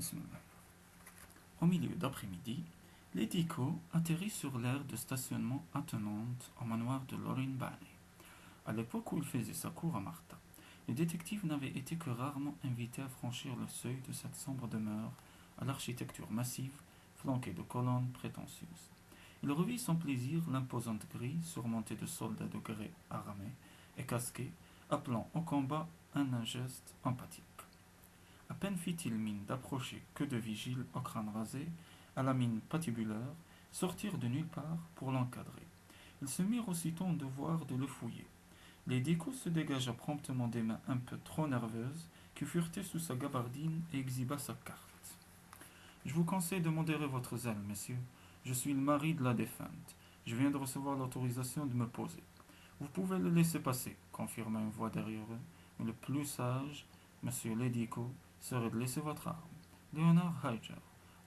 Bismillah. Au milieu d'après-midi, Lady Co atterrit sur l'aire de stationnement attenante au manoir de Lorin Baney. À l'époque où il faisait sa cour à Martha, le détective n'avait été que rarement invité à franchir le seuil de cette sombre demeure à l'architecture massive, flanquée de colonnes prétentieuses. Il revit sans plaisir l'imposante grille surmontée de soldats de grès armés et casqués, appelant au combat un geste empathique. À peine fit-il mine d'approcher que de vigiles au crâne rasé, à la mine patibulaire, sortirent de nulle part pour l'encadrer. Ils se mirent aussitôt en devoir de le fouiller. Lady Co se dégagea promptement des mains un peu trop nerveuses qui furetaient sous sa gabardine et exhiba sa carte. Je vous conseille de modérer votre zèle, messieurs. Je suis le mari de la défunte. Je viens de recevoir l'autorisation de me poser. Vous pouvez le laisser passer, confirma une voix derrière eux, mais le plus sage, monsieur Lady Co, serait de laisser votre arme. Leonard Hyger,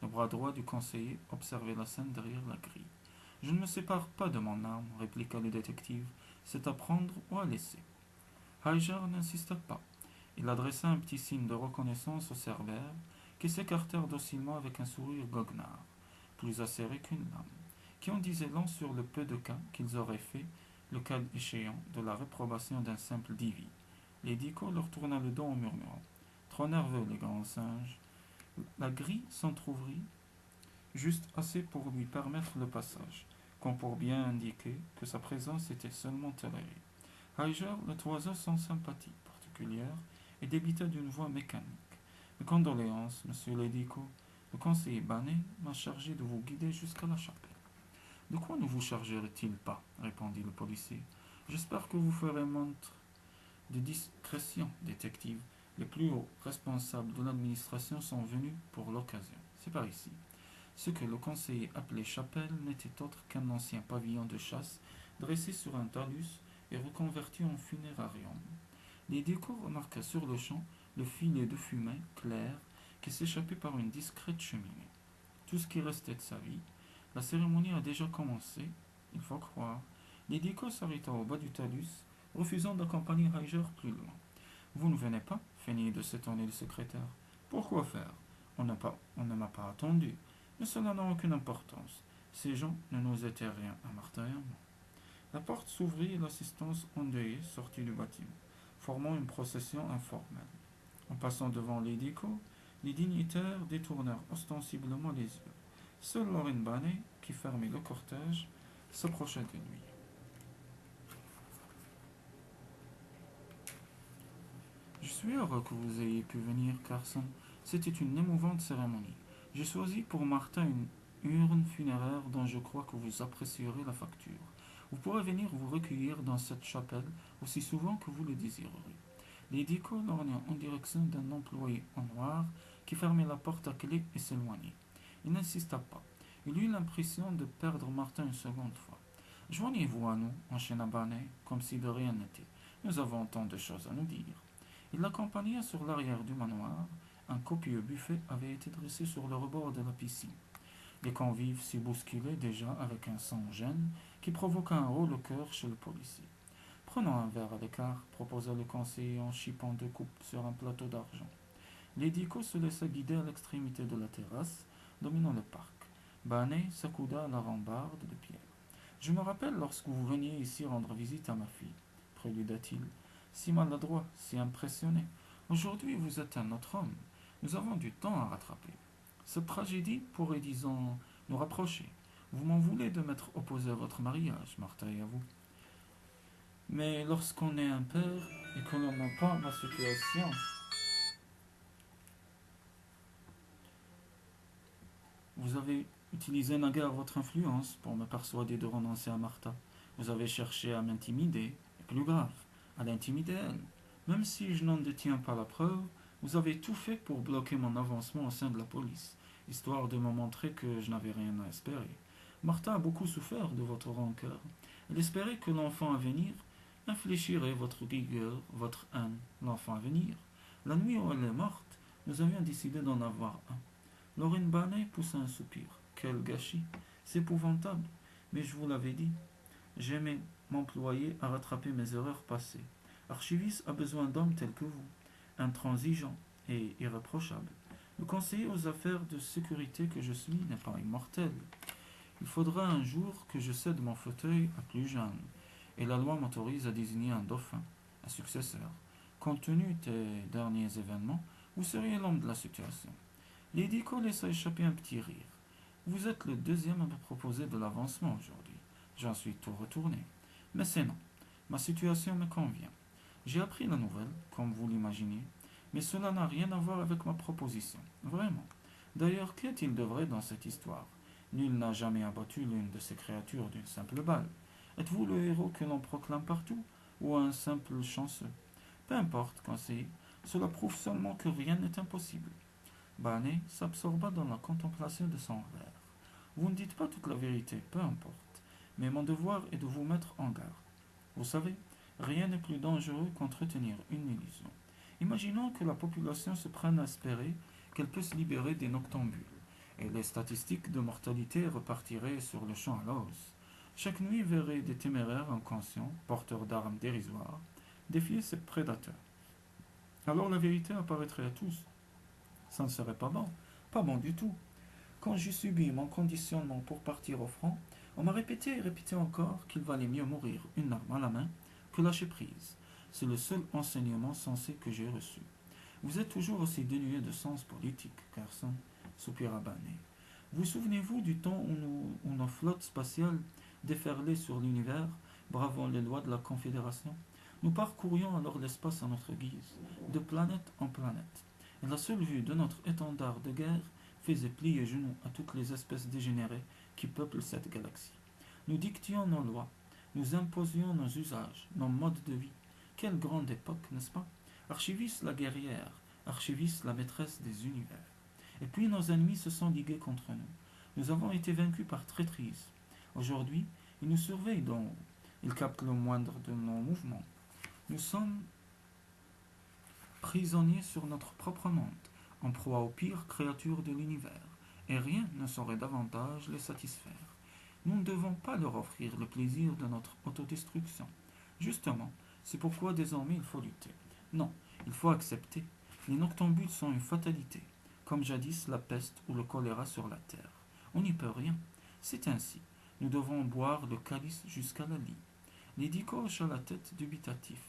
le bras droit du conseiller, observait la scène derrière la grille. Je ne me sépare pas de mon arme, répliqua le détective. C'est à prendre ou à laisser. Hyger n'insista pas. Il adressa un petit signe de reconnaissance aux Cerbères, qui s'écartèrent docilement avec un sourire goguenard, plus acéré qu'une lame, qui en disait long sur le peu de cas qu'ils auraient fait, le cas échéant, de la réprobation d'un simple divi. Lady Co leur tourna le dos en murmurant: Trop nerveux, les grands singes. La grille s'entr'ouvrit juste assez pour lui permettre le passage, comme pour bien indiquer que sa présence était seulement tolérée. Hyger le toisa sans sympathie particulière et débita d'une voix mécanique: Mes condoléances, monsieur Ledico. Le conseiller Bannet m'a chargé de vous guider jusqu'à la chapelle. De quoi ne vous chargerait-il pas répondit le policier. J'espère que vous ferez montre de discrétion, détective. Les plus hauts responsables de l'administration sont venus pour l'occasion. C'est par ici. Ce que le conseiller appelait chapelle n'était autre qu'un ancien pavillon de chasse dressé sur un talus et reconverti en funérarium. Les décors remarqua sur le champ le filet de fumée claire qui s'échappait par une discrète cheminée. Tout ce qui restait de sa vie. La cérémonie a déjà commencé, il faut croire. L'édico s'arrêta au bas du talus, refusant d'accompagner Hyger plus loin. Vous ne venez pas feignit de s'étonner le secrétaire. Pourquoi faire? On ne m'a pas attendu. Mais cela n'a aucune importance. Ces gens ne nous étaient rien à Martha et à moi. La porte s'ouvrit et l'assistance endeuillée sortit du bâtiment, formant une procession informelle. En passant devant l'édico, les dignitaires détournèrent ostensiblement les yeux. Seul Lorin Baney, qui fermait le cortège, s'approcha de lui. Je suis heureux que vous ayez pu venir, Carson. C'était une émouvante cérémonie. J'ai choisi pour Martha une urne funéraire dont je crois que vous apprécierez la facture. Vous pourrez venir vous recueillir dans cette chapelle aussi souvent que vous le désirerez. Lady Co lorgna en direction d'un employé en noir qui fermait la porte à clé et s'éloignait. Il n'insista pas. Il eut l'impression de perdre Martin une seconde fois. Joignez-vous à nous, enchaîna Barney, comme si de rien n'était. Nous avons tant de choses à nous dire. Il l'accompagna sur l'arrière du manoir. Un copieux buffet avait été dressé sur le rebord de la piscine. Les convives s'y bousculaient déjà avec un sans-gêne qui provoqua un haut le cœur chez le policier. Prenons un verre à l'écart, proposa le conseiller en chipant deux coupes sur un plateau d'argent. L'édico se laissa guider à l'extrémité de la terrasse, dominant le parc. Barney s'accouda à la rambarde de pierre. Je me rappelle lorsque vous veniez ici rendre visite à ma fille, préluda-t-il, si maladroit, si impressionné. Aujourd'hui, vous êtes un autre homme. Nous avons du temps à rattraper. Cette tragédie pourrait, disons, nous rapprocher. Vous m'en voulez de m'être opposé à votre mariage, Martha et à vous. Mais lorsqu'on est un père et que l'on n'a pas ma situation, vous avez utilisé naguère votre influence pour me persuader de renoncer à Martha. Vous avez cherché à m'intimider, et plus grave, à l'intimider elle. Même si je n'en détiens pas la preuve, vous avez tout fait pour bloquer mon avancement au sein de la police, histoire de me montrer que je n'avais rien à espérer. Martha a beaucoup souffert de votre rancœur. Elle espérait que l'enfant à venir infléchirait votre rigueur, votre haine, l'enfant à venir. La nuit où elle est morte, nous avions décidé d'en avoir un. Lorraine Barney poussa un soupir. Quel gâchis! C'est épouvantable. Mais je vous l'avais dit, j'aimais m'employer à rattraper mes erreurs passées. Archiviste a besoin d'hommes tels que vous, intransigeants et irréprochables. Le conseiller aux affaires de sécurité que je suis n'est pas immortel. Il faudra un jour que je cède mon fauteuil à plus jeune, et la loi m'autorise à désigner un dauphin, un successeur. Compte tenu des derniers événements, vous seriez l'homme de la situation. Lady Cole laissa échapper un petit rire. Vous êtes le deuxième à me proposer de l'avancement aujourd'hui. J'en suis tout retourné. Mais c'est non. Ma situation me convient. J'ai appris la nouvelle, comme vous l'imaginez, mais cela n'a rien à voir avec ma proposition. Vraiment. D'ailleurs, qu'y a-t-il de vrai dans cette histoire? Nul n'a jamais abattu l'une de ces créatures d'une simple balle. Êtes-vous le héros que l'on proclame partout, ou un simple chanceux? Peu importe, conseiller, cela prouve seulement que rien n'est impossible. Barney s'absorba dans la contemplation de son verre. Vous ne dites pas toute la vérité, peu importe, mais mon devoir est de vous mettre en garde. Vous savez, rien n'est plus dangereux qu'entretenir une illusion. Imaginons que la population se prenne à espérer qu'elle peut se libérer des noctambules, et les statistiques de mortalité repartiraient sur le champ à la hausse. Chaque nuit verrait des téméraires inconscients, porteurs d'armes dérisoires, défier ses prédateurs. Alors la vérité apparaîtrait à tous. Ça ne serait pas bon, pas bon du tout. Quand j'ai subi mon conditionnement pour partir au front, on m'a répété et répété encore qu'il valait mieux mourir une arme à la main que lâcher prise. C'est le seul enseignement sensé que j'ai reçu. Vous êtes toujours aussi dénué de sens politique, Carson, soupira Barney. Vous souvenez-vous du temps où nos flottes spatiales déferlaient sur l'univers, bravant les lois de la Confédération? Nous parcourions alors l'espace à notre guise, de planète en planète, et la seule vue de notre étendard de guerre faisait plier genoux à toutes les espèces dégénérées qui peuplent cette galaxie. Nous dictions nos lois, nous imposions nos usages, nos modes de vie. Quelle grande époque, n'est-ce pas? Archivis la guerrière, Archivis la maîtresse des univers. Et puis nos ennemis se sont ligués contre nous. Nous avons été vaincus par traîtrise. Aujourd'hui, ils nous surveillent d'en haut. Ils captent le moindre de nos mouvements. Nous sommes prisonniers sur notre propre monde, en proie aux pires créatures de l'univers, et rien ne saurait davantage les satisfaire. Nous ne devons pas leur offrir le plaisir de notre autodestruction. Justement, c'est pourquoi désormais il faut lutter. Non, il faut accepter. Les noctambules sont une fatalité, comme jadis la peste ou le choléra sur la terre. On n'y peut rien. C'est ainsi. Nous devons boire le calice jusqu'à la lie. Lady Cole hocha la tête dubitatif.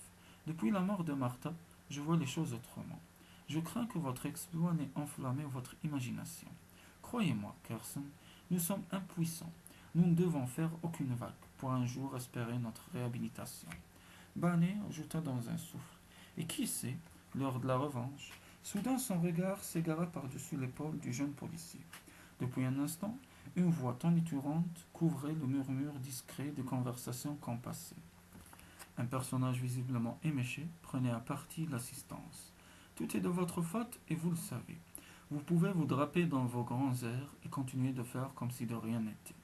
Depuis la mort de Martha, je vois les choses autrement. Je crains que votre exploit n'ait enflammé votre imagination. Croyez-moi, Carson, nous sommes impuissants. Nous ne devons faire aucune vague pour un jour espérer notre réhabilitation. Barney ajouta dans un souffle. Et qui sait, lors de la revanche, soudain son regard s'égara par-dessus l'épaule du jeune policier. Depuis un instant, une voix tonitruante couvrait le murmure discret des conversations compassées. Un personnage visiblement éméché prenait à partie l'assistance. Tout est de votre faute et vous le savez. Vous pouvez vous draper dans vos grands airs et continuer de faire comme si de rien n'était.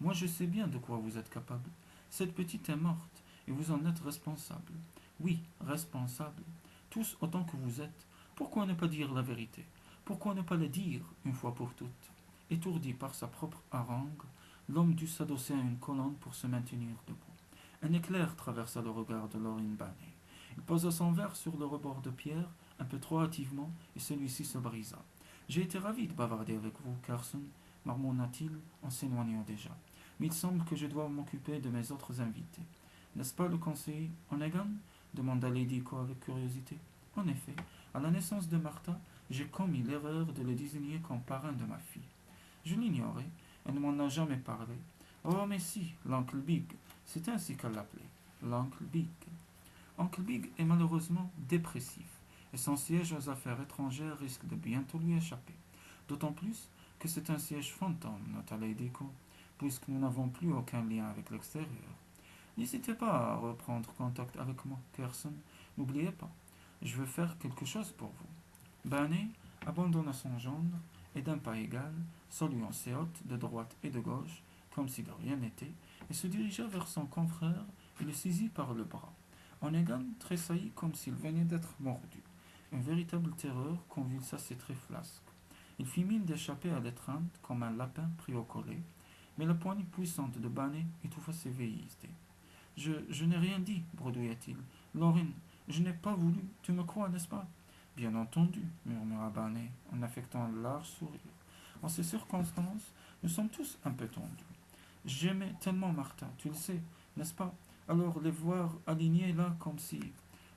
Moi je sais bien de quoi vous êtes capable. Cette petite est morte et vous en êtes responsable. Oui, responsable. Tous autant que vous êtes. Pourquoi ne pas dire la vérité? Pourquoi ne pas la dire une fois pour toutes? Étourdi par sa propre harangue, l'homme dut s'adosser à une colonne pour se maintenir debout. Un éclair traversa le regard de Lorin Baney. Il posa son verre sur le rebord de pierre, un peu trop hâtivement, et celui-ci se brisa. J'ai été ravi de bavarder avec vous, Carson, marmonna-t-il en s'éloignant déjà. Mais il semble que je dois m'occuper de mes autres invités. N'est-ce pas le conseiller Oneghan demanda Lady Cole avec curiosité. En effet, à la naissance de Martha, j'ai commis l'erreur de le désigner comme parrain de ma fille. Je l'ignorais, elle ne m'en a jamais parlé. Oh, mais si, l'oncle Big, c'est ainsi qu'elle l'appelait, l'oncle Big. Oncle Big est malheureusement dépressif, et son siège aux affaires étrangères risque de bientôt lui échapper. D'autant plus que c'est un siège fantôme, nota Lady Cole, puisque nous n'avons plus aucun lien avec l'extérieur. N'hésitez pas à reprendre contact avec moi, Carson. N'oubliez pas, je veux faire quelque chose pour vous. Barney abandonna son gendre et d'un pas égal, saluant ses hôtes de droite et de gauche, comme si de rien n'était, et se dirigea vers son confrère et le saisit par le bras. Oneghan tressaillit comme s'il venait d'être mordu. Une véritable terreur convulsa ses traits flasques. Il fit mine d'échapper à l'étreinte comme un lapin pris au collet, mais la poignée puissante de Barney étouffa ses velléités. Je n'ai rien dit, bredouilla-t-il. Lorin, je n'ai pas voulu, tu me crois, n'est-ce pas? Bien entendu, murmura Barney en affectant un large sourire. En ces circonstances, nous sommes tous un peu tendus. J'aimais tellement Martha, tu le sais, n'est-ce pas? Alors les voir alignés là comme si...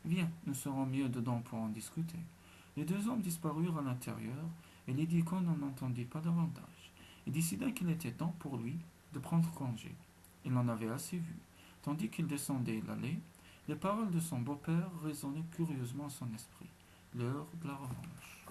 Viens, nous serons mieux dedans pour en discuter. Les deux hommes disparurent à l'intérieur et Lady Con n'en entendit pas davantage. Il décida qu'il était temps pour lui de prendre congé. Il en avait assez vu. Tandis qu'il descendait l'allée, les paroles de son beau-père résonnaient curieusement à son esprit. L'heure de la revanche.